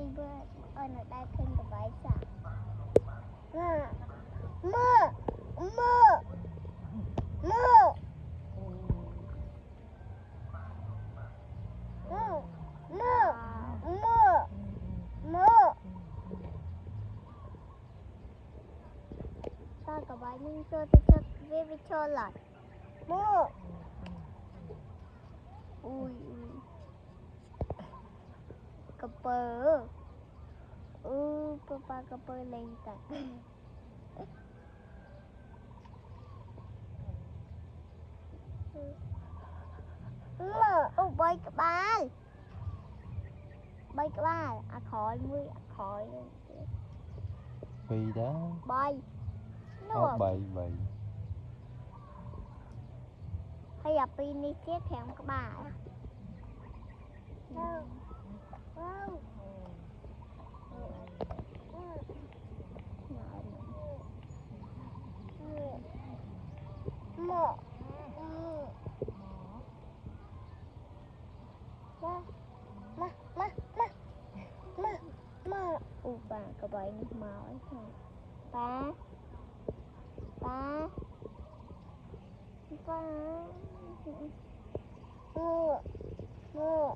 đi bơi ở nơi đây thêm cái váy xả mưa mưa mưa mưa mưa mưa mưa ta cái váy nhưng cho với cho lại mưa ui cà pơ papa cà pơ lên tận bay các bạn à khỏi mươi à khỏi Phi đó bay ốc bậy bậy hay là pin đi chết thèm các bạn mọ ma bà các bạn màu ấy thôi ba mưa mưa